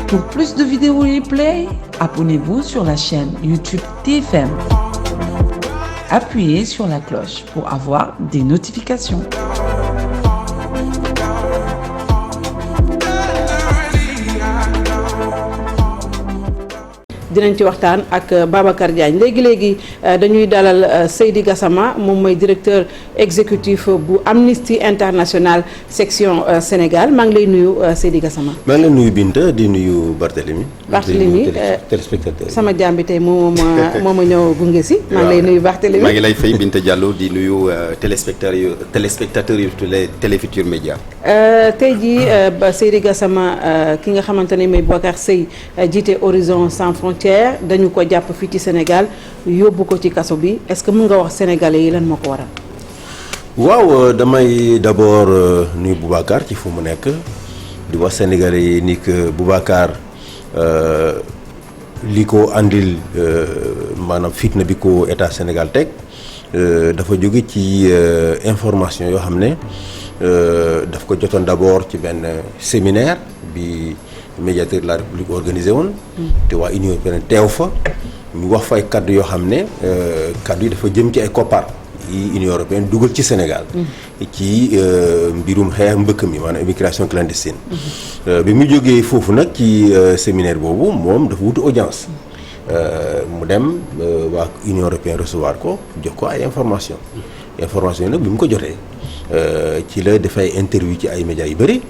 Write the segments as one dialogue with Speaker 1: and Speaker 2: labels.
Speaker 1: Pour plus de vidéos replay, abonnez-vous sur la chaîne YouTube TFM. Appuyez sur la cloche pour avoir des notifications.
Speaker 2: dinañ ci waxtaan ak Babacar Diagne léegi dañuy dalal Seydi Gassama moom mooy directeur exécutif bu Amnesty International section Sénégal maa ngi lay nuyu Seydi Gassama.
Speaker 3: maa ngi lay nuyu Binta di nuyu Barthélémy.
Speaker 4: téléspectateur
Speaker 2: sama jaam bi tey moo ma ñëw gunge si. maa ngi lay nuyu Barthélémy.
Speaker 4: maa ngi lay fay Binta Diallo di nuyu téléspectateurs yu Télé Futurs Médias.
Speaker 2: tey jii Seydi Gassama ki nga xamante ne mooy Boubacar Seye jiite Horizon Sans Frontières dañu ko jàpp fii ci Sénégal yóbbu ko ci kaso bi est-ce que mën nga wax sénégalais yi lan moo ko waral.
Speaker 3: waaw damay d'abord nuyu Boubacar ci fu mu nekk di wax sénégalais yi ni que Boubacar li ko andil maanaam fitna bi ko état Sénégal teg dafa jóge ci information yoo xam ne daf ko jotoon d'abord ci benn séminaire bi médiateur de la République organisé woon te waa Union européenne teew fa ñu wax fa ay kaddu yoo xam ne kaddu yi dafa jëm ci ay koppar yi Union européenne dugal ci Sénégal ci mbirum xeex mbëkk mi maanaam immigration clandestine bi mu jógee foofu nag ci séminaire boobu moom dafa wutu audience mu dem waa Union européenne recevoir ko jox ko ay information yi nag bi mu ko jotee ci la dafay interview ci ay médias yu bëri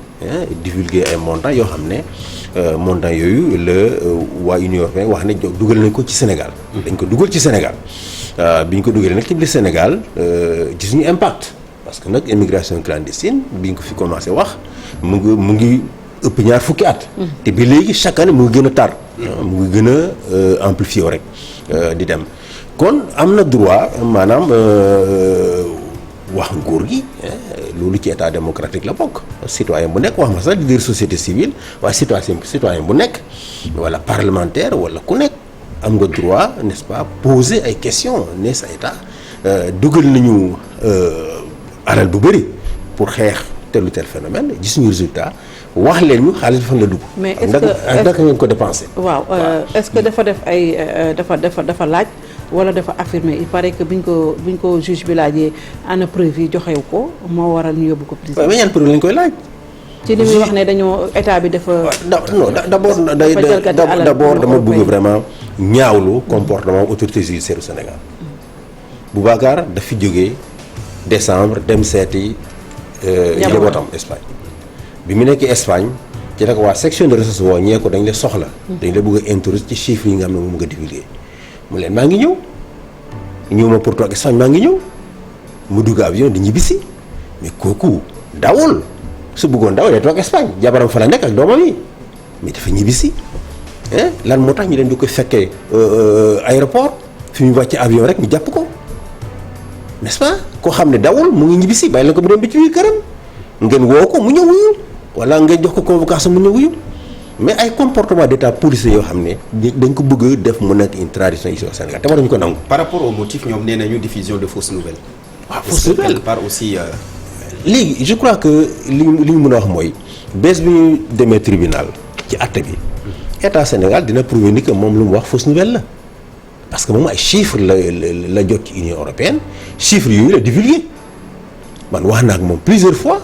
Speaker 3: divulguer ay montants yoo xam ne montants yooyu la waa Union européenne wax ne dugal nañ ko ci Sénégal. dañ ko dugal ci Sénégal bi ñu ko dugalee nag ci biir Sénégal gis ñu impact parce que nag immigration clandestine bi ñu ko fi commencé wax mu ngi ëpp ñaar fukki at. te bi léegi chaque année mu ngi gën a tar. mu ngi gën a amplifié rek di dem kon am na droit maanaam. wax nguur gi loolu ci état démocratique la bokk citoyen bu nekk wax ma sax di dire société civile waaye citoyen bu nekk wala parlementaire wala ku nekk am nga droit n'est-ce pas poser ay questions ne sa état dugal nañu alal bu bëri pour xeex tel ou tel phénomène gis ñu résultat wax leen ñu xaalis bi fan la dugg.
Speaker 2: mais est-ce que
Speaker 3: naka ngeen ko dépensé.
Speaker 2: waaw est-ce que dafa def ay dafa laaj. wala dafa affirmer il paraît que buñ ko juge bi laajee ana preuve yi joxew ko moo waral ñu yóbbu ko prison.
Speaker 3: waaw mais yan preuve lañ koy laaj.
Speaker 2: ci li muy wax ne dañoo état bi dafa.
Speaker 3: non d'abord dama bëgg vraiment ñaawlu comportement autorité judiciaire du Sénégal. Boubacar daf fi jógee décembre dem seeti. njabootam Espagne. bi mu nekkee Espagne ci nag waa section de recherche woo ñee ko dañ la soxla. dañ la bëgg a interroger ci chiffres yi nga xam ne moom nga divulguer. mu leen maa ngi ñëw ma pour toog Espagne maa ngi ñëw mu dugg avion di ñibbisi mais kooku dawul su bëggoon daw day toog Espagne jabaram fa la nekk ak doomam yi mais dafa ñibbisi lan moo tax ñu leen di ko fekkee aéroport fi mu wàcc avion rek ñu jàpp ko n'est-ce pas koo xam ne dawul mu ngi ñibbisi bàyyi la ko mu dem bi ci biir këram ngeen woo ko mu ñëw wuyu wala ngeen jox ko convocation mu ñëw wuyu mais ay comportement d'état policier yoo xam ne dañ ko bëgg def mu nekk une tradition ici au Sénégal te waruñu ko nangu.
Speaker 4: par rapport au motif ñoom nee nañu diffusion de fausses nouvelles.
Speaker 3: waaw fausses nouvelles
Speaker 4: par aussi.
Speaker 3: léegi je crois que li ñu mën a wax mooy bés bi ñu demee tribunal ci àtte bi état Sénégal dina prouver ni que moom lu mu wax fausse nouvelle la parce que moom ay chiffres la jot ci Union européenne chiffres yooyu la divulgué man wax na ak moom plusieurs fois.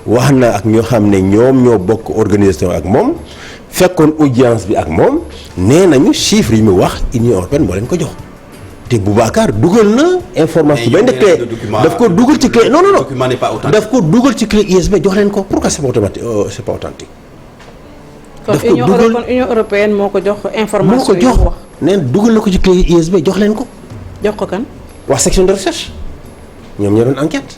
Speaker 3: wax na ak ñoo xam ne ñoom ñoo bokk organisation ak moom fekkoon audience bi ak moom nee nañu chiffres yi mu wax Union européenne moo leen ko jox te Boubacar dugal na information benn clé daf ko dugal ci clé non daf ko dugal ci clé USB jox leen ko pourquoi c'est pas authentique
Speaker 2: daf ko dugal kon Union européenne moo ko jox information
Speaker 3: moo ko jox nee na dugal na ko ci clé USB jox leen ko
Speaker 2: jox ko kan
Speaker 3: waa section de recherche ñoom ñoo doon enquête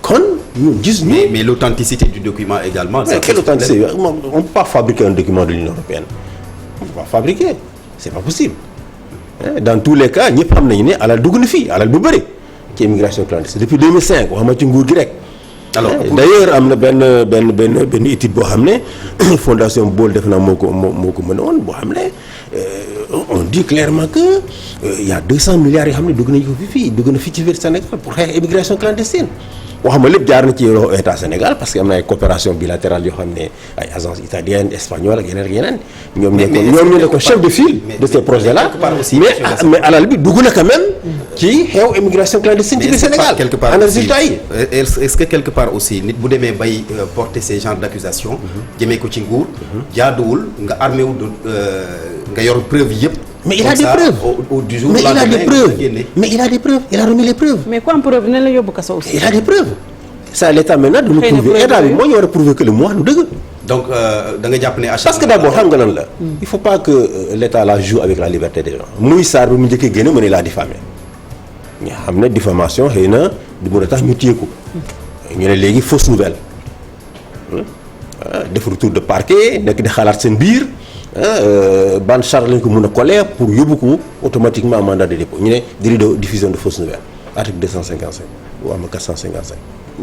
Speaker 3: kon ñu gis ñu.
Speaker 4: mais l'authenticité du document également.
Speaker 3: mais quelle authenticité on peut pas fabriquer un document de l'Union européenne on peut pas fabriquer c'est pas possible dans tous les cas ñëpp xam nañu ne alal dugg na fii alal bu bëri ci immigration clandestine depuis 2005 waxuma ci nguur gi rek. alors d'ailleurs am na benn étude boo xam ne fondation Boll def naa moo ko mën a woon boo xam ne on dit clairement que il y a 200 milliards yoo xam ne dugg nañu ko dugg na fii ci biir Sénégal pour xeex immigration clandestine waxuma lépp jaar na ci loxo état Sénégal parce que am na ay coopération bilatérale yoo xam ne ay agences italiennes espagnoles ak yeneen ñoom ñu nekkoon chef de file de ces projets là mais alal bi dugg na quand même ci xew immigration clandestine ci biir Sénégal ana résultat yi
Speaker 4: est-ce que quelque part aussi nit bu demee bay porter ces genres d'accusations jëmee ko ci nguur jaaduwul nga armé wu nga yor preuve yëpp.
Speaker 3: mais il a des preuves mais il a des preuves il a remis les preuves.
Speaker 2: mais ku am preuve dina la yóbbu kaso aussi.
Speaker 3: il a des preuves. ça l'état maintenant du mu prouver état bi moo ñu war a prouver que le mu wax du dëgg.
Speaker 4: donc da nga jàpp ne
Speaker 3: parce que d'abord xam nga lan la. il faut pas que l'état la joue avec la liberté des gens. muy Sarr bi mu njëkkee génne mu ne laa diffamé nga xam ne diffamation xëy na du mën a tax ñu téye ko ñu ne léegi fausse nouvelle def retour de parquet nekk di xalaat seen biir. ban charge lañ ko mën a coller pour yóbbu ko automatiquement mandat de dépôt ñu ne délit de diffusion de fausses nouvelles article 255 ou am 455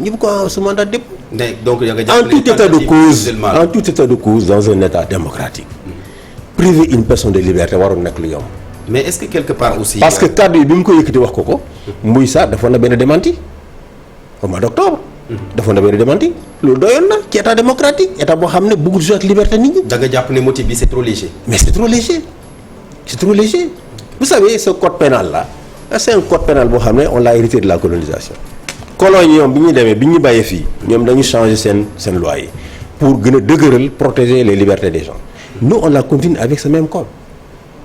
Speaker 3: ñu ko su mandat de dépôt.
Speaker 4: donc
Speaker 3: en tout état de cause dans un état démocratique priver une personne de liberté waroon nekk lu yomb.
Speaker 4: mais est-ce que quelque part aussi.
Speaker 3: parce que cadre yi bi mu ko yëkkati wax ko muy sax defoon na benn démenti au mois d'octobre. defoon na benn démenti loolu doyoon na ci état démocratique état boo xam ne bëggul jouer ak liberté nit ñi.
Speaker 4: da nga jàpp ne motif bi c'est trop léger.
Speaker 3: mais c'est trop léger vous savez ce code pénal là c'est un code pénal boo xam ne on l'a hérité de la colonisation. colon yi ñoom bi ñu demee bi ñu bàyyee fii ñoom dañu changer seen loi yi pour gën a dëgëral protéger les libertés des gens nous on la continue avec ce même code.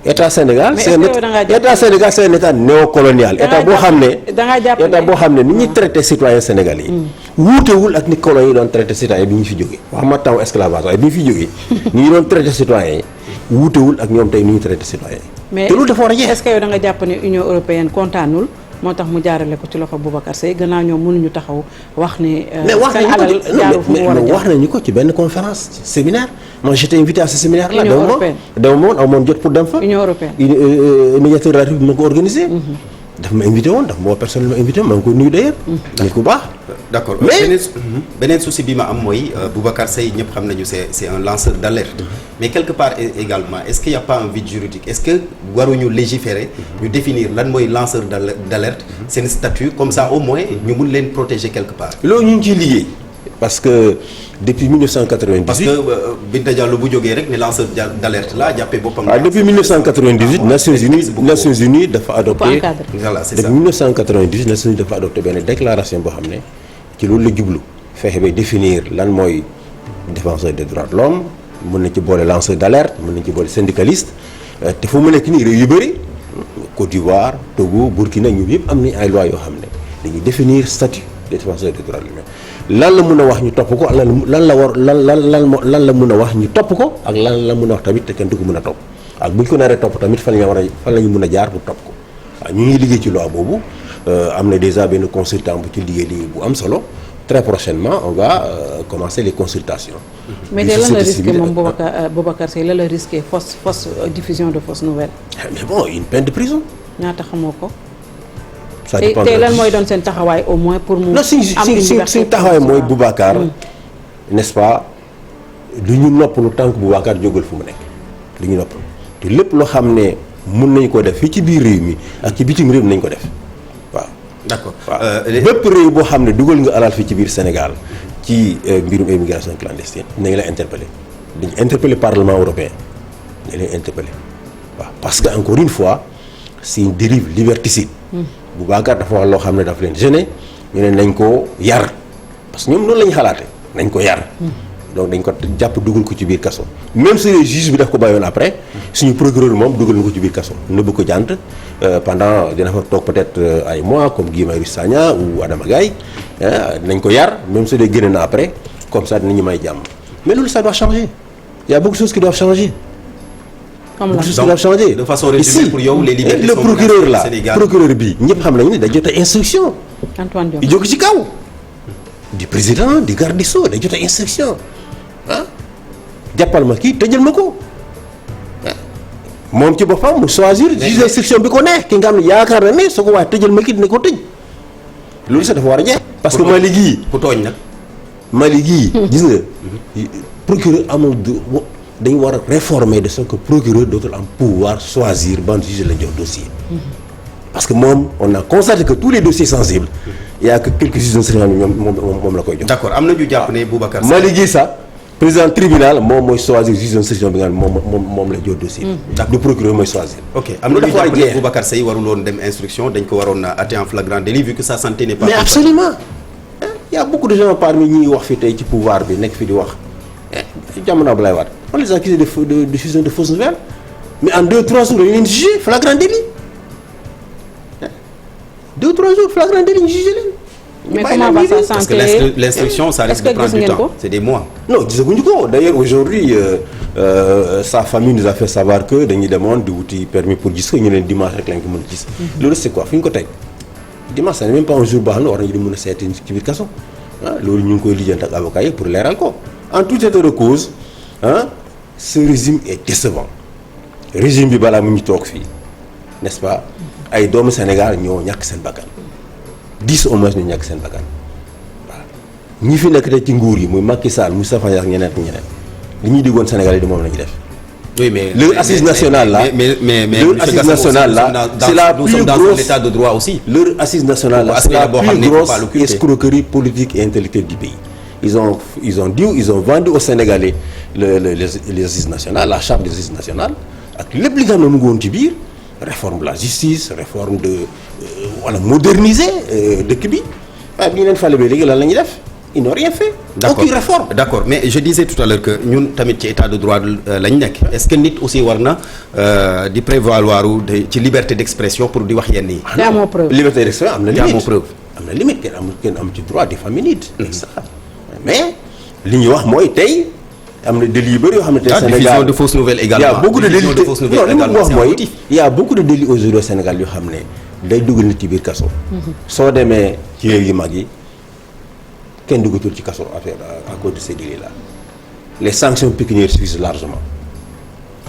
Speaker 3: état Sénégal c'est un état néocolonial état boo xam ne ni ñuy traité citoyen sénégalais yi wuutewul ak ni colon yi doon traité citoyen bi ñu fi jógee wax ma temps esclavage waaye bi ñu fi jógee ni ñu doon traité citoyen yi wuutewul ak ñoom tey ni ñu traité citoyen yi te loolu dafa war a jeex.
Speaker 2: est-ce que yow da nga jàpp ne Union européenne kontaanul moo tax mu jaarale ko ci loxo Boubacar Seye gannaaw ñoom mënuñu taxaw wax ne seen alal jaaru fu mu war a jaar
Speaker 3: wax nañu ko ci benn conférence séminaire moi j'étais invité à ce séminaire là dama moon jot pour dem fa
Speaker 2: Union européenne
Speaker 3: médiateur de la République ma ko organisé daf ma invité woon daf ma woo personnellement invité maa ngi ko nuyu d'ailleurs nit ku baax
Speaker 4: d'accord beneen souci bi ma am mooy Boubacar Seye ñëpp xam nañu c'est un lanceur d'alerte mais quelque part également est-ce qu'il y a pas un vide juridique est-ce que waruñu légiférer ñu définir lan mooy lanceur d'alerte seen statut comme ça au moins ñu mun leen protéger quelque part.
Speaker 3: loolu ñu ngi ciy liggéey parce que depuis 1998.
Speaker 4: parce que Binta Diallo bu jógee rek ne lanceur d'alerte la jàppee boppam.
Speaker 3: depuis 1998 Nations Unies dafa adopté.
Speaker 4: voilà c'est ça
Speaker 3: depuis 1998 Nations Unies dafa adopté benn déclaration boo xam ne ci loolu la jublu fexe ba définir lan mooy défenseur des droits de l'homme mën na ci boole lanceur d'alerte mën nañ ci boole syndicaliste te fu mu nekk nii réew yu bëri Côte d'Ivoire Togo Burkina ñoom yëpp am nañ ay lois yoo xam ne dañuy définir statut des défenseurs des droits de l'homme lan la mën a wax ñu topp ko ak lan la mën a wax ñu topp ko ak lan la mën a wax tamit te kenn du ko mën a topp ak bu ñu ko naree topp tamit fan la ñu mën a jaar pour topp ko waaw ñu ngi liggéey ci loi boobu am na déjà benn consultant bu ci liggéey bu am solo très prochainement on va commencer les consultations.
Speaker 2: mais de lan la risqué moom Boubacar Seye lan la risqué fausse diffusion de fausses nouvelles.
Speaker 3: mais bon une peine de prison.
Speaker 2: ñaata xamoo ko.
Speaker 3: ça dépend
Speaker 2: te lan mooy doon seen taxawaay au moins pour mu.
Speaker 3: am suñ taxawaay mooy Boubacar n'est-ce pas du ñu noppalu tant que Boubacar jógal fu mu nekk du ñu noppalu te lépp loo xam ne mun nañ ko def fii ci biir réew mi ak ci bitim réew nañ ko def waaw.
Speaker 4: d'accord
Speaker 3: bépp réew boo xam ne dugal nga alal fii ci biir Sénégal ci mbirum immigration clandestine nañ la interpeller dañu interpeller Parlement européen dañ leen interpeller waaw parce que encore une fois c'est une dérive liberticide. Boubacar dafa wax loo xam ne daf leen gêner ñu ne nañ ko yar parce que ñoom noonu la ñu xalaate nañ ko yar donc dañ ko jàpp dugal ko ci biir kaso même si le juge bi daf ko bàyyoon après suñu procureur moom dugal na ko ci biir kaso nëbb ko jànt pendant dina fa toog peut-être ay mois comme Guy Marius Sagna ou Adama Gaye nañ ko yar même si dee génne na après comme ça dinañu may jàmm mais loolu ça doit changer il y a beaucoup de choses qui doivent changer.
Speaker 2: comme
Speaker 3: changer
Speaker 4: de façon résumée pour yow les libertés
Speaker 3: le
Speaker 4: sont
Speaker 3: procureur là
Speaker 4: Sénégal.
Speaker 3: procureur bi ñëpp xam nañu ne day jot instruction
Speaker 2: Antoine Diome
Speaker 3: di jóge ci kaw du président du garde des Sceaux day jot instruction jàppal ma kii tëjal ma ko moom ci boppam mu choisir juge d'instruction bi ko neex ki nga xam ne yaakaar na ne soo ko waxee tëjal ma kii dina ko tëj loolu sax dafa war a jeex parce que Mali gii
Speaker 4: ku tooñ nag
Speaker 3: Mali gii gis nga procureur amul dañu war a réformer de sorte que procureur dootul am pouvoir choisir ban juge lañ jox dossier parce que moom on a constaté que tous les dossiers sensibles il y a que quelques juges d'instruction ñoom moom la koy jox.
Speaker 4: d'accord am na ñu jàpp ne Boubacar Seye.
Speaker 3: Mali gi sax président tribunal moom mooy choisir juge d'instruction bi nga xam ne moom la jot dossier. du procureur mooy choisir.
Speaker 4: ok am na ñu jàpp ne Boubacar Seye warul woon dem instruction dañ ko waroon arrêter en flagrant délit vu que sa santé n'est pas.
Speaker 3: mais absolument il y a beaucoup de gens parmi ñi wax fi tey ci pouvoir bi nekk fi di wax jamono Abdoulaye Wade on les accuse de diffusion de fausses nouvelles mais en 2-3 jours dañu leen jugé flagrant délit 2-3 jours flagrant délit ñu jugé leen.
Speaker 2: mais comment va sa santé
Speaker 4: parce que l'instruction ça risque de prendre du temps c'est des mois.
Speaker 3: non gisaguñu ko d'ailleurs aujourd'hui sa famille nous a fait savoir que dañuy demoon di wuti permis pour gis ko ñu leen dimanche rek lañ ko mën a gis. loolu c'est quoi fu ñu ko teg dimanche c'est même pas un jour baax na war nañu di mën a seeti ci biir kaso loolu ñu ngi koy lijjanti ak avocat yi pour leeral ko en tout état de cause ce régime est décevant régime bi balaa mu ñu toog fii n'est-ce pas ay doomu Sénégal ñoo ñàkk seen bakkan 10 au moins ñu ñàkk seen bakkan waaw ñi fi nekk te ci nguur yi muy Macky Sall Moustapha Niasse ak ñeneen li ñuy diggoon Sénégal yi di moom la ñu def.
Speaker 4: oui mais
Speaker 3: leur assise nationale là leur assise nationale là c'est la plus grosse
Speaker 4: l'état de droit aussi.
Speaker 3: leur assise nationale là c'est la plus grosse escroquerie politique et intellectuelle du pays. Ils ont vendu aux Sénégalais les assises nationales la charte des assises nationales ak lépp li nga xam ne mu ngi woon ci biir réforme de la justice réforme de wala moderniser dëkk bi waaye bi ñu leen fale ba léegi lan la ñuy def ils n'ont rien fait.
Speaker 4: d'accord
Speaker 3: aucune réforme.
Speaker 4: d'accord mais je disais tout à l'heure que ñun tamit ci état de droit lañ nekk est-ce que nit aussi war na di prévaloir ci liberté d'expression pour di wax yenn yi.
Speaker 2: te amoo preuve
Speaker 3: liberté d'expression am na limite
Speaker 4: amoo preuve.
Speaker 3: am na limite kenn am ci droit diffamer nit. mais li ñuy wax mooy tey am na délits yu bëri yoo xam ne tey Sénégal
Speaker 4: diffusion de fausses nouvelles également.
Speaker 3: il y a beaucoup de délits non li ma wax mooy
Speaker 4: motif.
Speaker 3: il y a beaucoup de délits aujourd'hui au Sénégal yoo xam ne day dugal nit ci biir kaso. soo demee ci réew yu mag yi kenn duggatul ci kaso à cause de ces délits là les sanctions pécuniaires suffisent largement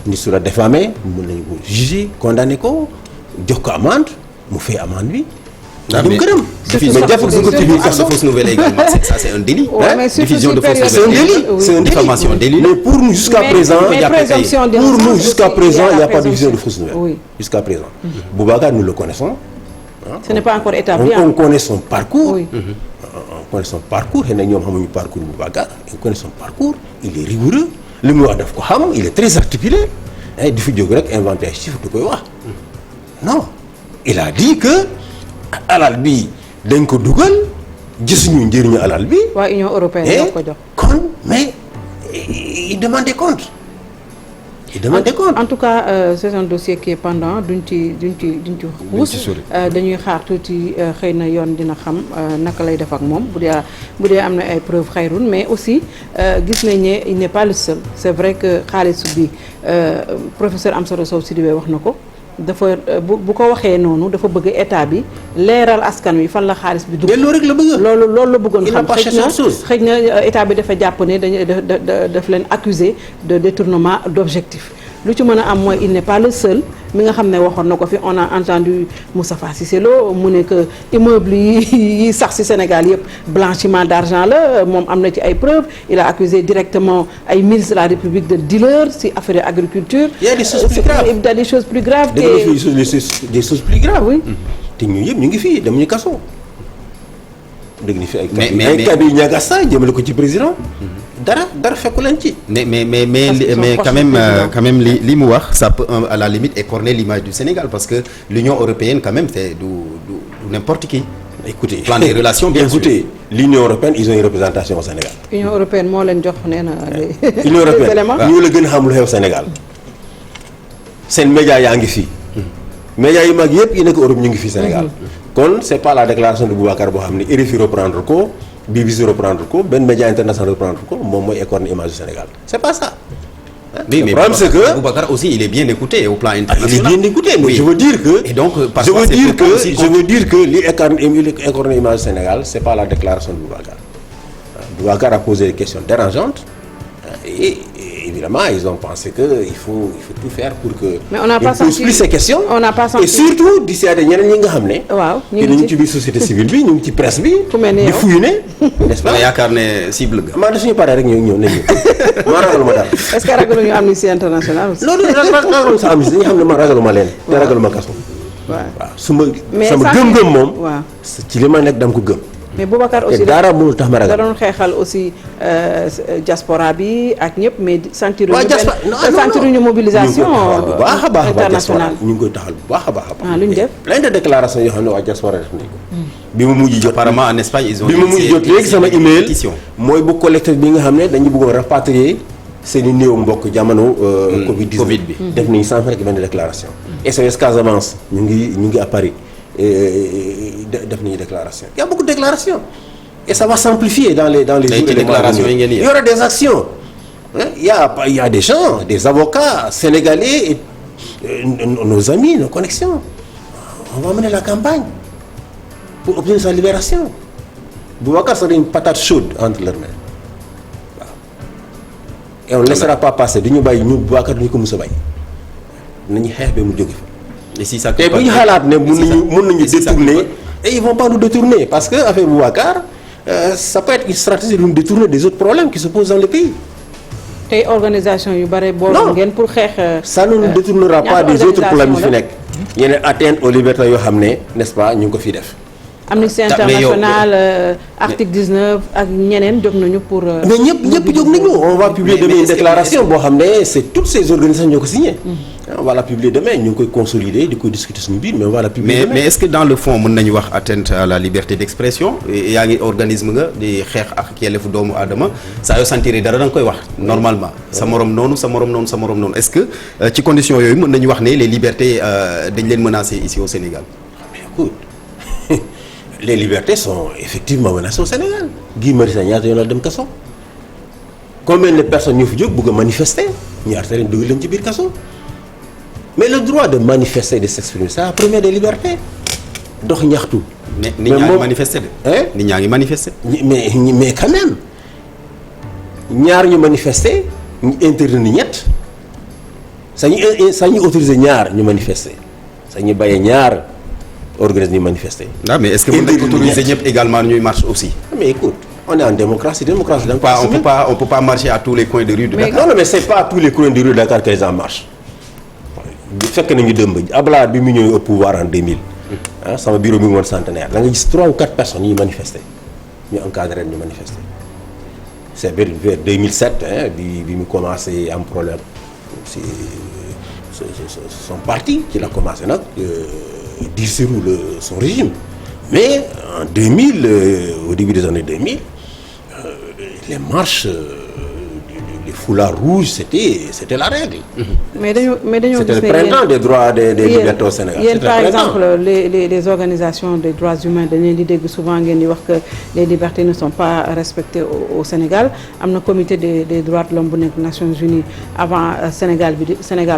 Speaker 3: nit su la diffamé mën nañu ko juger condamné ko jox ko amende mu fay amende bi.
Speaker 4: mais
Speaker 3: këram mais jàpp ko ci biir kaso
Speaker 4: fausses nouvelles également ça c'est un délit.
Speaker 2: Ouais, mais surtout
Speaker 4: diffusion de fausses
Speaker 3: c'est un
Speaker 4: nouvelles
Speaker 3: délit c'est un délit
Speaker 4: diffamation délit.
Speaker 3: mais pour nous jusqu'à présent
Speaker 2: mais présomption
Speaker 3: pour nous jusqu'à présent il n'y a pas de diffusion de
Speaker 2: présomption.
Speaker 3: fausses nouvelles
Speaker 2: Oui.
Speaker 3: jusqu'à présent Boubacar nous le connaissons
Speaker 2: ce n'est pas encore établi.
Speaker 3: on connaît son parcours
Speaker 2: Oui.
Speaker 3: on connaît son parcours xëy na ñoom xamuñu parcours Boubacar on connaît son parcours il est rigoureux li mu wax daf ko xam il est très articulé di fi jóg rek inventé ay chiffres du koy wax non il a dit que alal bi dañ ko dugal gisuñu njëriñu alal bi.
Speaker 2: waa Union européenne ñoo ko jox.
Speaker 3: kon mais il demande des comptes. il demande des comptes.
Speaker 2: En tout cas c'est un dossier qui est pendant duñ ci xuus dañuy xaar tuuti xëy na yoon dina xam naka lay def ak moom bu dee am na ay preuves xayrun mais aussi gis nañ ne il n'est pas le seul c'est vrai que xaalis bi professeur Amsatou Sow Sidibé wax na ko dafa bu ko waxee noonu dafa bëgg état bi leeral askan wi fan la xaalis bi dugg.
Speaker 3: loolu rek la bëgg.
Speaker 2: loolu la bëggoon
Speaker 3: il n'a
Speaker 2: xam
Speaker 3: pas cherché autre chose.
Speaker 2: xëy na état bi dafa jàpp ne dañu daf leen accuser de détournement d'objectif lu ci mën a am mooy il n'est pas le seul mi nga xam ne waxoon na ko fi on a entendu Moustapha Cissé Lo mu ne que immeuble yi sax ci Sénégal yëpp blanchiment d'argent la moom am na ci ay preuves il a accusé directement ay ministres de la République de dealers ci affaire agriculture.
Speaker 3: Il y a des choses plus graves.
Speaker 2: Il y a des choses plus graves.
Speaker 3: des choses plus graves.
Speaker 2: Oui.
Speaker 3: te ñun yëpp ñu ngi fii dem ñu kaso. dégg nga fi ay.
Speaker 4: mais
Speaker 3: ay kàddu yu ñàkk a saa jëmale ko ci président. dara fekku leen ci.
Speaker 4: mais quand même li mu wax ça peut à la limite écorner l'image du Sénégal parce que l'Union européenne quand même c'est du n'importe qui.
Speaker 3: écoutez
Speaker 4: plan des relations bien sûr.
Speaker 3: écoutez l'Union européenne ils ont une représentation au Sénégal.
Speaker 2: Union européenne moo leen jox nee na.
Speaker 3: Union européenne
Speaker 2: éléments.
Speaker 3: ñu la gën a xam lu xew Sénégal. seen média yaa ngi fii. média yu mag yëpp yi nekk Europe ñu ngi fii Sénégal. kon c'est pas la déclaration de Boubacar boo xam ne RFI reprendre ko BBC reprendre ko benn média international reprendre ko moom mooy écorner image du Sénégal c'est pas ça.
Speaker 4: Oui,
Speaker 3: le
Speaker 4: mais
Speaker 3: problème c'est que
Speaker 4: Boubacar aussi il est bien écouté au plan
Speaker 3: il est
Speaker 4: international.
Speaker 3: bien écouté mais
Speaker 4: Oui.
Speaker 3: je veux dire que.
Speaker 4: Et donc
Speaker 3: je
Speaker 4: parfois
Speaker 3: veux
Speaker 4: c'est
Speaker 3: dire
Speaker 4: pourquoi
Speaker 3: que
Speaker 4: aussi
Speaker 3: je veux dire que li écorner image du Sénégal c'est pas la déclaration de Boubacar. Boubacar a posé des questions dérangeantes et évidemment ils ont pensé que il faut tout faire pour que.
Speaker 2: Mais on n'a pas
Speaker 3: il pose
Speaker 2: senti-
Speaker 3: plus ces questions.
Speaker 2: on n'a pas senti-
Speaker 3: et surtout d'ici à ñeneen ñi nga xam ne.
Speaker 2: waaw ñu
Speaker 3: ñu
Speaker 2: ngi
Speaker 3: ngi ci biir société civile bi ñu ngi ci presse bi.
Speaker 2: Ku mel ni
Speaker 3: di
Speaker 2: yow.
Speaker 3: fouiner n'est-ce
Speaker 4: da
Speaker 3: pas.
Speaker 4: nga yaakaar ne cible nga.
Speaker 3: maa suñu paree rek ñëw nañu maa ragaluma dara.
Speaker 2: est-ce que ragaluñu Amnesty International aussi.
Speaker 3: loolu ragaluma sa am dañu xam ne man ragaluma leen. te ragaluma kaso. waaw su ma
Speaker 2: mais
Speaker 3: sama gëm-gëm moom.
Speaker 2: waaw
Speaker 3: ci li ma nekk dama ko gëm.
Speaker 2: mais Boubacar aussi
Speaker 3: te dara mënul tax ma
Speaker 2: da
Speaker 3: ragal.
Speaker 2: doon xeexal aussi diaspora bi ak ñëpp mais sentir
Speaker 3: waaw diaspora
Speaker 2: ñu mobilisation
Speaker 3: bu baax a baax
Speaker 2: internationale
Speaker 3: ñu ngi koy taxal bu baax a baax.
Speaker 2: lu ñu def
Speaker 3: plein de déclarations yoo xam ne waa diaspora def nañ ko. bi mu mujj jot
Speaker 4: apparemment en Espagne ils ont.
Speaker 3: bi mu mujj jot léegi sama email mooy bu collecteur bi nga xam ne dañu bëggoon rapatrier seen i néew mbokk jamono. Covid 19
Speaker 4: Covid bi.
Speaker 3: def nañu 150 déclaration. SOS Casamance ñu ngi à Paris def nañu déclaration. Il y a beaucoup de déclarations et ça va s'amplifier dans les jours et les mois à venir. Il y aura des actions. Il y a des gens, des avocats sénégalais, nos amis, nos connexions. On va mener la campagne pour obtenir sa libération. Boubacar serait une patate chaude entre leurs mains. Et on ne laissera pas passer. Du ñu bàyyi ñu Boubacar duñu ko mës a bàyyi. nañu xeex ba mu jóge fa.
Speaker 4: et si ça
Speaker 3: te bu ñu xalaat ne mën nañu détourner et ils vont pas nous détourner parce que affaire Boubacar ça peut être une stratégie de nous détourner des autres problèmes qui se posent dans le pays.
Speaker 2: tey organisation yu bare boolu ngeen pour xeex.
Speaker 3: ça ne nous détournera pas des autres problèmes yu fi nekk. yeneen atteinte aux libertés yoo xam ne n'est-ce pas ñu ngi ko fi def.
Speaker 2: Amnesty International article 19 ak ñeneen jóg nañu pour.
Speaker 3: mais ñëpp jóg nañu on va publier demain une déclaration boo xam ne c'est toutes ces organisations ñoo ko signé. on va la publier demain ñu ngi koy consolider di koy discuter suñu biir mais on va la publier demain.
Speaker 4: mais est-ce que dans le fond mën nañu wax atteinte à la liberté d'expression yaa ngi organisme nga di xeex ak yelleefu doomu aadama saa yoo sentir dara da nga koy wax normalement. sa morom noonu sa morom noonu sa morom noonu est-ce que ci conditions yooyu mën nañu wax ne les libertés dañ leen menacer ici au Sénégal.
Speaker 3: mais écoute les libertés sont effectivement menacées au Sénégal. Guy Marius Sagna ñaata yoon la dem kaso. combien de personnes ñoo fi jóg bëgg a manifester ñu arrêté leen dugal leen ci biir kaso. mais le droit de manifester et de s'exprimer c'est la première des libertés. dox ñaxtu.
Speaker 4: mais nit ñaa ngi manifester de. nit ñaa ngi manifester.
Speaker 3: mais quand même ñaar ñu manifester ñu interdire ni ñett sañu autoriser ñaar ñu manifester sañu bàyyee ñaar. organiser ñu manifester.
Speaker 4: ah mais est-ce que mën nañu autoriser ñëpp également ñuy marche aussi.
Speaker 3: mais écoute on est en démocratie da
Speaker 4: on peut pas marcher à tous les coins de rue de Dakar.
Speaker 3: non mais c'est pas à tous les coins de rue de Dakar que les gens marchent. fekk nañu dëmb Abdoulaye bi mu ñëw au pouvoir en 2000. sama bureau bi mu woon centenaire da nga gis 3 ou 4 personnes ñuy manifester ñu encadré ñu manifester. c'est vers 2007 bi mu commencé am problème c'est son parti qui l'a commencé nag. dissoudre son régime mais en 2000 au début des années 2000 les marches les foulards rouges c'était la règle.
Speaker 2: mais dañoo
Speaker 3: c'était le printemps des droits des libertés au Sénégal.
Speaker 2: yéen par exemple les organisations des droits humains dañ leen di dégg souvent ngeen di wax que les libertés ne sont pas respectées au Sénégal am na comité des droits de l'homme bu nekk Nations Unies avant Sénégal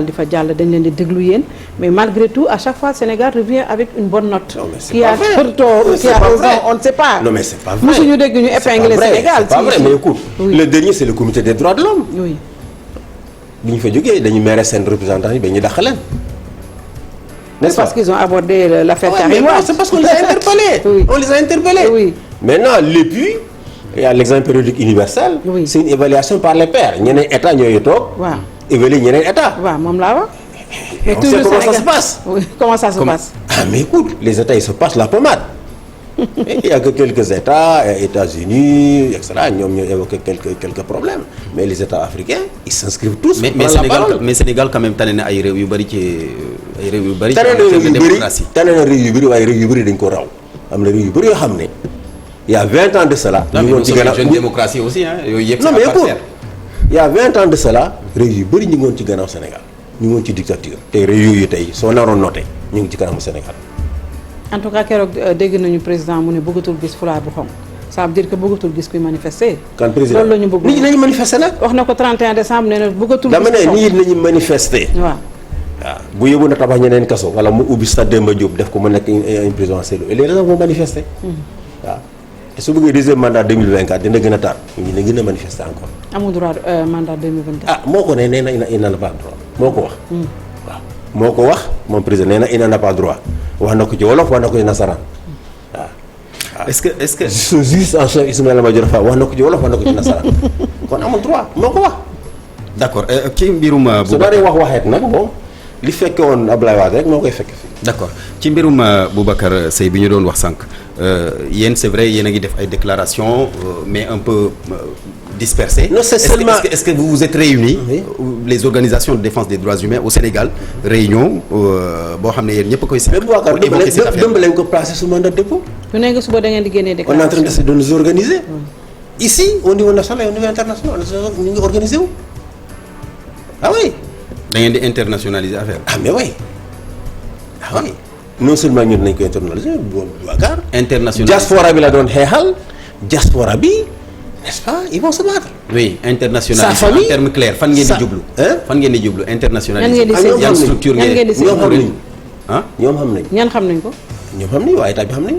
Speaker 2: di fa jàll dañ leen di déglu yéen mais malgré tout à chaque fois Sénégal revient avec une bonne note.
Speaker 3: non mais c'est
Speaker 2: qui
Speaker 3: pas
Speaker 2: a
Speaker 3: vrai.
Speaker 2: tort qui a raison on ne sait pas.
Speaker 3: non mais c'est pas vrai.
Speaker 2: mosuñu dégg ñu épingler Sénégal.
Speaker 3: c'est pas vrai mais écoute.
Speaker 2: Oui.
Speaker 3: le dernier c'est le comité des droits de l'homme.
Speaker 2: oui.
Speaker 3: bi ñu fa jógee dañu mere seen représentants yi ba ñu dàq leen. n'est-ce pas
Speaker 2: parce qu'ils ont abordé l'affaire
Speaker 3: Ouais,
Speaker 2: Karim Wade.
Speaker 3: c'est parce qu'on les a interpellés.
Speaker 2: Oui.
Speaker 3: On les a interpellés.
Speaker 2: Oui.
Speaker 3: Maintenant l'appui il y a l'examen périodique universel.
Speaker 2: Oui.
Speaker 3: C'est une évaluation par les pairs ñeneen état ñooy toog.
Speaker 2: waaw
Speaker 3: évaluer ñeneen état.
Speaker 2: waaw moom laa wax. mais
Speaker 3: on sait comment ça se
Speaker 2: Sénégal
Speaker 3: passe.
Speaker 2: oui comment ça se passe.
Speaker 3: ah mais écoute les états ils se passent la pommade. Il y a que quelques états États-Unis et cetera ñoom ñoo évoqué quelques problèmes mais les états africains ils s'inscrivent tous.
Speaker 4: mais Sénégal quand même tane na ay réew yu bari ci ay réew yu bari.
Speaker 3: tane na réew yu
Speaker 4: démocratie
Speaker 3: bëri tane na réew yu bëri waaye réew yu bëri dañ ko raw am na réew yu bëri yoo xam ne il y a 20 ans de cela.
Speaker 4: ñu ngi woon ci gannaaw jeune démocratie aussi yooyu yëpp.
Speaker 3: non mais écoute il y a 20 ans de cela réew yu bëri ñu ngi woon ci gannaaw Sénégal ñu ngi woon ci dictature te réew yooyu tey soo naroon noté ñu ngi ci kanamu Sénégal.
Speaker 2: en tout cas keroog dégg nañu président mu ne bëggatul gis fulaar bu xonq ça veut dire que bëggatul gis kuy manifester.
Speaker 3: kan président
Speaker 2: loolu la ñu bëgg
Speaker 3: nit ñi nañu manifester nag.
Speaker 2: wax na ko 31 décembre nee na bëggatul.
Speaker 3: dama
Speaker 2: gis
Speaker 3: ne nit ñi nañu manifester.
Speaker 2: waaw.
Speaker 3: waaw bu yóbbu na tabax ñeneen kaso wala mu ubbi Stade Demba Diop def ko mu nekk une prison en cellule et les gens vont manifester. waaw te su bëggee deuxième mandat 2024 dina gën a tar ñu ne gën a manifester encore.
Speaker 2: amul droit mandat 2024.
Speaker 3: ah moo ko ne nee na il n'en a pas droit moo ko wax. waaw moo ko wax moom président nee na il n'en a pas droit wax na ko ci wolof wax na ko ci nasaraan waaw.
Speaker 4: est-ce que
Speaker 3: su juge en chef Ismaïla Madior Fall wax na ko ci wolof wax na ko ci nasaraan kon amul droit moo ko wax.
Speaker 4: d'accord ci mbirum.
Speaker 3: su bari wax waxeet nag bon li fekke woon Ablaye Wade rek moo koy fekk fii.
Speaker 4: d'accord ci mbirum Boubacar Seye bi ñu doon wax sànq yéen c'est vrai yéen a ngi def ay déclarations mais un peu dispersées.
Speaker 3: Non, c'est seulement...
Speaker 4: Est-ce que vous vous êtes réunis
Speaker 3: Oui.
Speaker 4: les organisations de défense des droits humains au Sénégal réunion boo xam ne yéen ñëpp a koy.
Speaker 3: mais Boubacar dëmb lañ ko placé sous mandat de dépôt.
Speaker 2: lu nekk suba da ngeen di génnee
Speaker 3: on est en train
Speaker 2: déclaration.
Speaker 3: de nous organiser. Ici au niveau national et au niveau international ñu ngi organisé wu. ah oui.
Speaker 4: da ngeen di internationaliser affaire
Speaker 3: ah mais oui. ah oui. non seulement ñun nañ ko internationaliser Boubacar.
Speaker 4: internationaliser
Speaker 3: diaspora bi la doon xeexal. diaspora bi n'est-ce pas ils vont se battre.
Speaker 4: oui internationaliser
Speaker 3: Sa famille,
Speaker 4: en termes clairs fan ngeen di jublu.
Speaker 3: hein?
Speaker 4: fan ngeen di jublu internationaliser.
Speaker 2: Ñan ngeen di
Speaker 3: Ah, ñoom
Speaker 4: yan
Speaker 3: xam nañ.
Speaker 4: structure
Speaker 2: Ñan ngeen di
Speaker 3: ñoom xam nañ.
Speaker 4: ah.
Speaker 3: ñoom xam nañ.
Speaker 2: ñan xam nañ ko.
Speaker 3: ñoom xam nañ waa état bi xam nañ.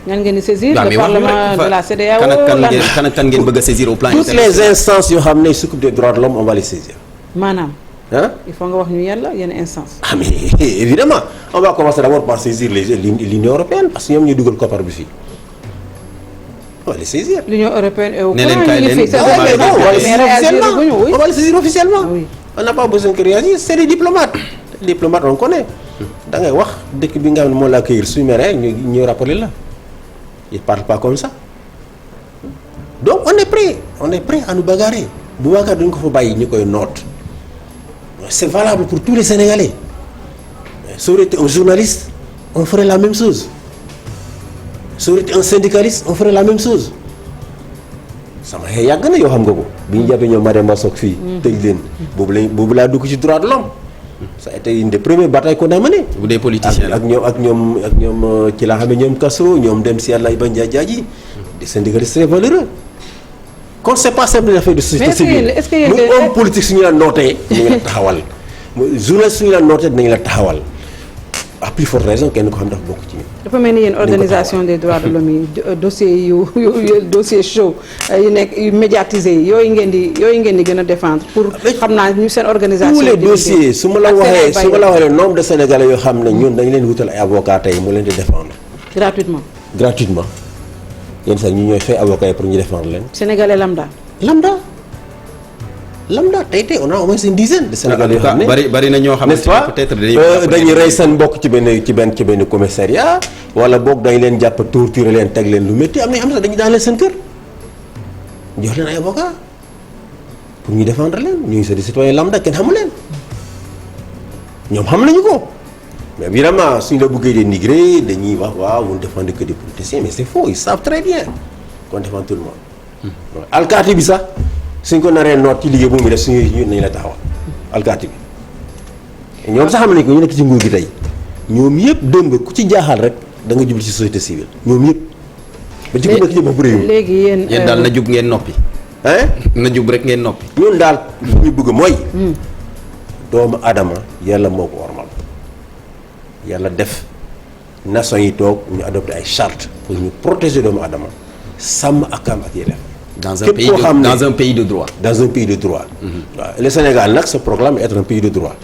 Speaker 2: ñan ngeen di saisir
Speaker 4: waaw
Speaker 2: le
Speaker 4: mais wax
Speaker 2: parlement
Speaker 4: rek,
Speaker 2: de la CEDEAO.
Speaker 4: kan ak kan ngeen bëgg a saisir au plan
Speaker 3: toutes les
Speaker 4: international.
Speaker 3: instances yoo xam ne s'occupent des droits de l'homme on va les saisir.
Speaker 2: maanaam
Speaker 3: Hein?
Speaker 2: il faut nga wax ñu yàlla yenn instance.
Speaker 3: Ah mais évidemment on va commencer d'abord par saisir l'Union européenne parce que ñoom ñuy dugal koppar bi fii. on va les saisir.
Speaker 2: l'Union européenne est au
Speaker 4: Ne leen
Speaker 2: courant,
Speaker 4: kaay
Speaker 2: ñu ngi
Speaker 4: leen
Speaker 2: fi. C'est
Speaker 3: Ah,
Speaker 2: vrai
Speaker 3: mais
Speaker 2: que
Speaker 3: non, on va les
Speaker 2: mais
Speaker 3: saisir
Speaker 2: réagir
Speaker 3: officiellement.
Speaker 2: guñu, oui.
Speaker 3: On va les saisir officiellement.
Speaker 2: Oui.
Speaker 3: On n'a pas besoin que réagir c'est des diplomates. Les diplomates on connaît. da ngay wax dëkk bi nga xam ne moo la accueillir suñu meree ñu rappeler la. ils parlent pas comme ça. donc on est prêt à nous bagarrer. Boubacar dañu ko fa bàyyi ñu koy noot. c'est valable pour tous les Sénégalais. Ça aurait été un journaliste on ferait la même chose. Ça aurait été un syndicaliste on ferait la même chose. sama xëy yàgg na yoo xam nga ko. bi ñu jàppee ñoom Marème Sock fii. tëj leen boobu laa dugg ci droit de l'homme. ça a été une des premières batailles qu'on a menées.
Speaker 4: bu dee politicien la
Speaker 3: ak ñoom ci laa xam ne ñoom Castro ñoom dem si yàlla Iba Ndiaye ji. des syndicalistes très valeureux. kon c'est pas simple affaire de société civile.
Speaker 2: est-ce que yéen
Speaker 3: muy homme politique suñu la nootee dinañ la taxawal. journaliste suñu la nootee dinañ la taxawal. à plus forte raison kenn ko xam dafa bokk ci ñun.
Speaker 2: dafa mel ni yéen organisation des droits de l'homme yi dossiers yu dossier chaud yu nekk yu médiatisé yi yooyu ngeen di gën a défendre pour xam naa ñu seen organisation.
Speaker 3: tous les dossiers su ma la waxee
Speaker 2: ak
Speaker 3: su ma la waxee le nombre de Sénégalais yoo xam ne ñun dañu leen wutal ay avocats tey mu leen di défendre
Speaker 2: gratuitement.
Speaker 3: gratuitement yenn sax ñu ñooy fay avocats yi pour ñu défendre leen.
Speaker 2: Sénégalais lambda.
Speaker 3: lambda tey on a au moins une dizaine de Sénégalais yoo xam ne
Speaker 4: bari na ñoo xam ne
Speaker 3: n'est-ce pas
Speaker 4: peut-être
Speaker 3: dañuy rey seen mbokk ci benn commissariat wala boog dañ leen jàpp torturer leen teg leen lu métti am na xam sax dañuy daan leen seen kër jox leen ay avocat pour ñu défendre leen ñu ngi c'est des citoyens lambda kenn xamu leen ñoom xam nañu ko mais évidemment suñu la bëggee dénigrer dañuy wax waaw on ne défend que des politiciens mais c'est faux ils savent très bien qu'on défend tout le monde. alkaati bi sax suñ ko naree noot ci liggéey bu muy def suñu ñun nañu la taxawal alkaati bi ñoom sax xam nañ ko ñu nekk ci nguur gi tey ñoom yëpp dëmb ku ci jaaxal rek da nga jublu ci société civile ñoom yëpp. ba ci ku nekk ci bopp réew mi
Speaker 2: léegi
Speaker 4: yéen daal na jub ngeen noppi.
Speaker 3: hein
Speaker 4: na jub rek ngeen noppi.
Speaker 3: ñun daal li ñu bëgg mooy. doomu adama yàlla moo ko warmal yàlla def nation yi toog ñu adopté ay charte pour ñu protéger doomu adama sàmm akam ak yelleef.
Speaker 4: dans un
Speaker 3: képp
Speaker 4: pays
Speaker 3: koo xam ne
Speaker 4: dans un pays de droit.
Speaker 3: dans un pays de droit. waaw le Sénégal nag se proclame être un pays de droit.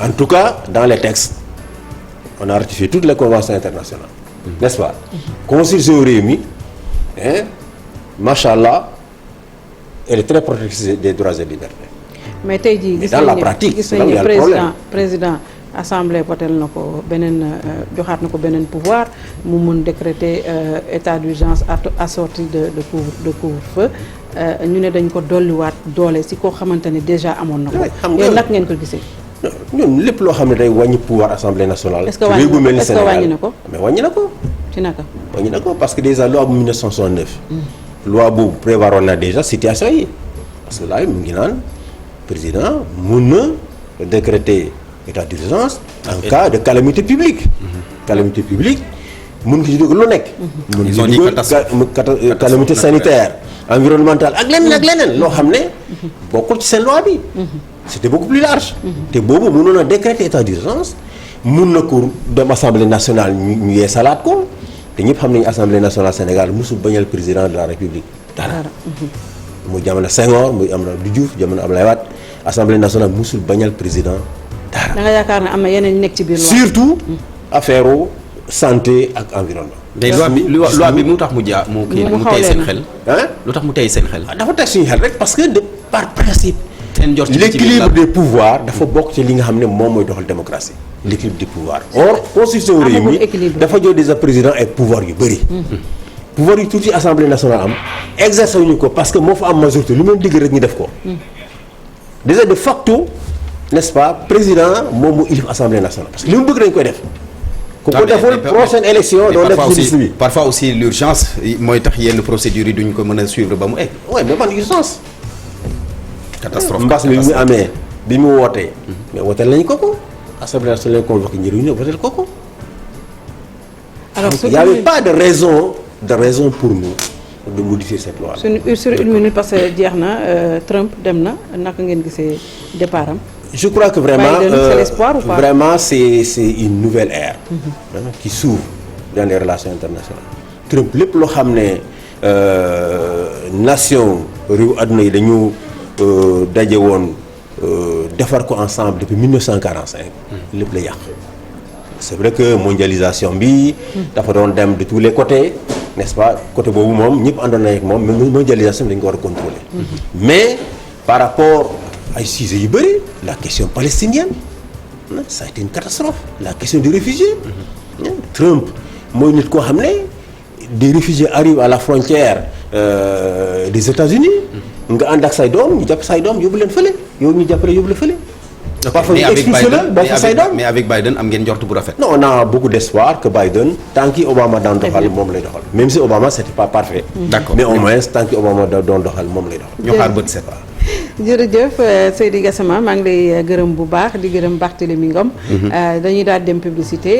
Speaker 3: en tout cas dans les textes on a ratifié toutes les conventions internationales. n'est-ce pas. constitution réew mi macha allah elle est très protectrice des droits et libertés.
Speaker 2: mais tey jii
Speaker 3: Mais dans la pratique,
Speaker 2: gis
Speaker 3: c'est là où il y
Speaker 2: nañu
Speaker 3: a le problème.
Speaker 2: président assemblée votel na ko beneen joxaat na ko beneen pouvoir mu mun décréter état d'urgence assorti de couvre-feu ñu ne dañ ko dolliwaat doole si koo xamante ne déjà amoon na ko.
Speaker 3: xam nga
Speaker 2: yéen nag ngeen ko gisee.
Speaker 3: ñun lépp loo xam ne day wàññi pouvoir assemblée nationale.
Speaker 2: Est-ce que wàññi na ko est-ce que wàññi na ko
Speaker 3: mais wàññi na ko.
Speaker 2: ci naka.
Speaker 3: wàññi na ko parce que déjà loi bu 1969. loi boobu prévoiroon na déjà situation yi parce que là mu ngi naan président mun na décréter état d'urgence en cas de calamité publique. calamité publique mun nga ci dugal lu nekk. mun nga ci dugal calamité sanitaire environnementale ak leneen loo xam ne bokkul ci seen loi bi. c'était beaucoup plus large. te boobu mënoon a décréter état d'urgence mun na ko dem assemblée nationale ñu yee salaat ko te ñëpp xam nañu assemblée nationale Sénégal musul bañal président de la république dara. mu jamono Senghor muy am na du Diouf jamono Abdoulaye Wade assemblée nationale musul bañal président dara.
Speaker 2: da nga yaakaar ne am na yeneen nekk ci biir loi.
Speaker 3: surtout affaire santé ak environnement.
Speaker 4: mais loi bi mu tax mu tey seen xel.
Speaker 3: hein
Speaker 4: lu tax mu tey seen xel.
Speaker 3: dafa teg suñu xel rek parce que de par principe.
Speaker 4: seen njort ci
Speaker 3: l'équilibre des pouvoirs dafa bokk ci li nga xam ne moom mooy doxal démocratie. l'équilibre des pouvoirs or constitution réew mi dafa jox déjà président ay pouvoir yu bëri. pouvoir yu tuuti assemblée nationale am exercer wuñu ko parce que moo fa am majorité lu mu digg rek ñu def ko. déjà de facto n'est-ce pas président moom mu ilif assemblée nationale parce que li mu bëgg dañ koy def. ku ko deful prochaine élection doo def ci liste bi.
Speaker 4: parfois aussi l'urgence mooy tax yenn procédures yi duñ ko mën a suivre ba mu egg.
Speaker 3: oui mais man urgence.
Speaker 4: catastrophe
Speaker 3: mbas mi mu amee bi mu wootee. mais wooteel nañu ko. assemblée nationale lañ convoqué njëriñ la wooteel ko.
Speaker 2: alors
Speaker 3: il n'y avait pas de raison pour nous de modifier cette loi.
Speaker 2: sur une minute parce que jeex na Trump dem na naka ngeen gisee départ am.
Speaker 3: je crois que vraiment
Speaker 2: c'est l'espoir ou pas?
Speaker 3: Vraiment c'est une nouvelle ère. Qui s'ouvre dans les relations internationales. Trump lépp loo xam ne nation réew adduna yi dañu daje woon defar ko ensemble depuis 1945. lépp la yàq. c'est vrai que mondialisation bi. dafa doon dem de tous les côtés n'est-ce pas côté boobu moom ñëpp àndoon nañu ak moom mais mondialisation bi dañu ko war a contrôler. mais par rapport ay sujets yu bëri la question palestinienne ça a été une catastrophe la question des réfugiés. Trump mooy nit koo xam ne des réfugiés arrivent à la frontière des États-Unis nga ànd ak say doom ñu jàpp say doom yóbbu leen fële yow ñu jàppale yóbbu la fële. parfois ñu expulsé la ba fa say doom
Speaker 4: mais avec Biden am ngeen njort bu rafet.
Speaker 3: non on a beaucoup d'espoir que Biden tant que Obama daan doxal moom lay doxal même si Obama c'était pas parfait.
Speaker 4: d'accord
Speaker 3: mais au moins tant que Obama doon doxal moom lay doxal.
Speaker 4: ñoo xaar bët set.
Speaker 2: jërëjëf Seydi Gassama maa ngi lay gërëm bu baax di gërëm Barthélémy Ngom. dañuy daal dem publicité.